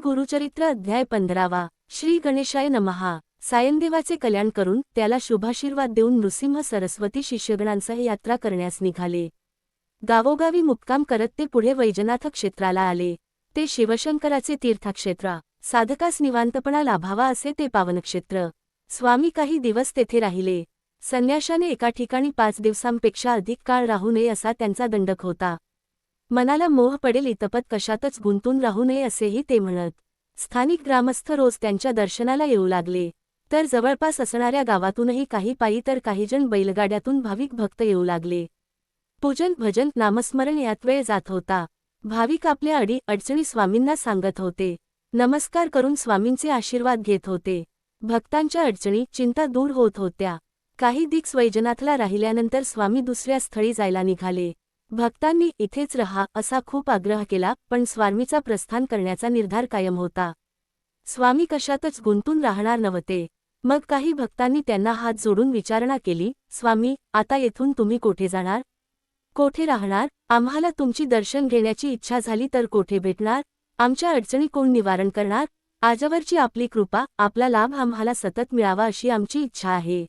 श्री गुरुचरित्र अध्याय 15वा। श्री गणेशाय नमः। सायनदेवाचे कल्याण करून त्याला शुभाशीर्वाद देऊन नृसिंह सरस्वती शिष्यगणांसह यात्रा करण्यास निघाले। गावोगावी मुक्काम करत ते पुढे वैजनाथ क्षेत्राला आले। ते शिवशंकराचे तीर्थक्षेत्र, साधकास निवांतपणा लाभावा असे ते पावनक्षेत्र। स्वामी काही दिवस तेथे राहिले। संन्याशाने एका ठिकाणी 5 दिवसांपेक्षा अधिक काळ राहू नये असा त्यांचा दंडक होता। मनाला मोह पडेल इतपत कशातच गुंतून राहू नये असेही ते म्हणत। स्थानिक ग्रामस्थ रोज त्यांच्या दर्शनाला येऊ लागले, तर जवळपास असणाऱ्या गावातूनही काही पायी तर काही जण बैलगाड्यातून भाविक भक्त येऊ लागले। पूजन भजन नामस्मरण यात वेळ जात होता। भाविक आपल्या अडचणी स्वामींना सांगत होते, नमस्कार करून स्वामींचे आशीर्वाद घेत होते। भक्तांच्या अडचणी चिंता दूर होत होत्या। काही दिवस वैजनाथला राहिल्यानंतर स्वामी दुसऱ्या स्थळी जायला निघाले। भक्तांनी इथेच रहा असा खूप आग्रह केला, पण स्वामीचा प्रस्थान करण्याचा निर्धार कायम होता। स्वामी कशातच गुंतून राहणार नव्हते। मग काही भक्तांनी त्यांना हात जोडून विचारणा केली, स्वामी आता येथून तुम्ही कोठे जाणार? कोठे राहणार? आम्हाला तुमची दर्शन घेण्याची इच्छा झाली तर कोठे भेटणार? आमच्या अडचणी कोण निवारण करणार? आजवरची आपली कृपा, आपला लाभ आम्हाला सतत मिळावा अशी आमची इच्छा आहे।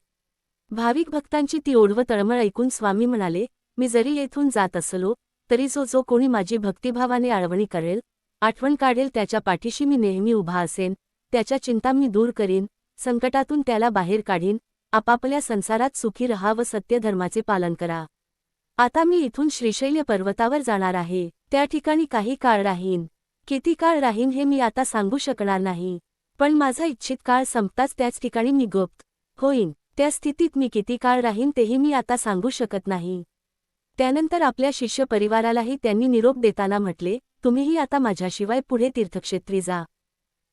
भाविक भक्तांची ती ओढ व तळमळ ऐकून स्वामी म्हणाले, मी जरी येथून जात असलो तरी जो कोणी माझी भक्तिभावाने आळवणी करेल, आठवण काढेल त्याच्या पाठीशी मी नेहमी उभा असेन। त्याच्या चिंता मी दूर करीन, संकटातून त्याला बाहेर काढीन। आपापल्या संसारात सुखी रहा व सत्यधर्माचे पालन करा। आता मी इथून श्रीशैल्य पर्वतावर जाणार आहे। त्या ठिकाणी काही काळ राहीन। किती काळ राहीन हे मी आता सांगू शकणार नाही, पण माझा इच्छित काळ संपताच त्याच ठिकाणी मी गुप्त होईन। त्या स्थितीत मी किती काळ राहीन तेही मी आता सांगू शकत नाही। त्यानंतर आपल्या शिष्य परिवारालाही त्यांनी निरोप देताना म्हटले, तुम्हीही आता माझ्याशिवाय पुढे तीर्थक्षेत्री जा।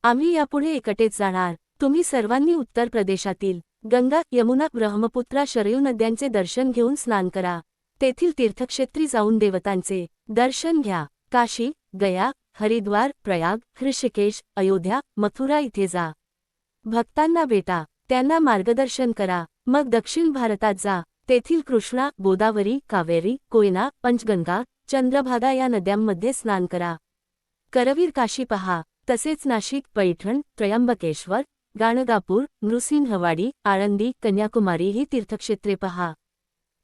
आम्ही यापुढे एकटेच जाणार। तुम्ही सर्वांनी उत्तर प्रदेशातील गंगा, यमुना, ब्रह्मपुत्रा, शरयू नद्यांचे दर्शन घेऊन स्नान करा। तेथील तीर्थक्षेत्री जाऊन देवतांचे दर्शन घ्या। काशी, गया, हरिद्वार, प्रयाग, ऋषिकेश, अयोध्या, मथुरा इथे जा। भक्तांना भेटा, त्यांना मार्गदर्शन करा। मग दक्षिण भारतात जा। तेथील कृष्णा, गोदावरी, कावेरी, कोयना, पंचगंगा, चंद्रभागा या नद्यांमध्ये स्नान करा। करवीर काशी पहा। तसेच नाशिक, पैठण, त्र्यंबकेश्वर, गाणगापूर, नृसिंहवाडी, आळंदी, कन्याकुमारी ही तीर्थक्षेत्रे पहा।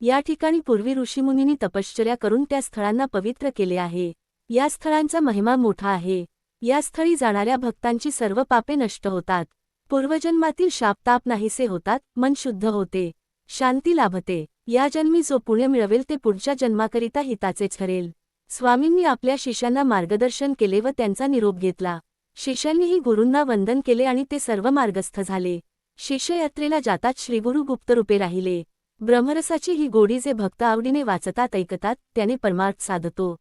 या ठिकाणी पूर्वी ऋषीमुनींनी तपश्चर्या करून त्या स्थळांना पवित्र केले आहे। या स्थळांचा महिमा मोठा आहे। या स्थळी जाणाऱ्या भक्तांची सर्व पापे नष्ट होतात। पूर्वजन्मातील शापताप नाहीसे होतात, मन शुद्ध होते, शांती लाभते। या जन्मी जो पुण्य मिळवेल ते पुढच्या जन्माकरिता हिताचेच ठरेल। स्वामींनी आपल्या शिष्यांना मार्गदर्शन केले व त्यांचा निरोप घेतला। शिष्यांनीही गुरूंना वंदन केले आणि ते सर्व मार्गस्थ झाले। शिष्य यात्रेला जातात श्रीगुरु गुप्तरूपे राहिले। ब्रह्मरसाची ही गोडी जे भक्त आवडीने वाचतात ऐकतात त्याने परमार्थ साधतो।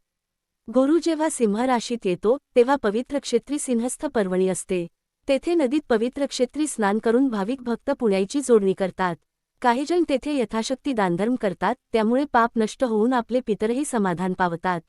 गुरु जेव्हा सिंह राशीत येतो तेव्हा पवित्र क्षेत्री सिंहस्थ पर्वणी असते। तेथे नदीत पवित्र क्षेत्री स्नान करून भाविक भक्त पुण्याईची जोडणी करतात। काही जण तेथे यथाशक्ती दानधर्म करतात, त्यामुळे पाप नष्ट होऊन आपले पितरही समाधान पावतात।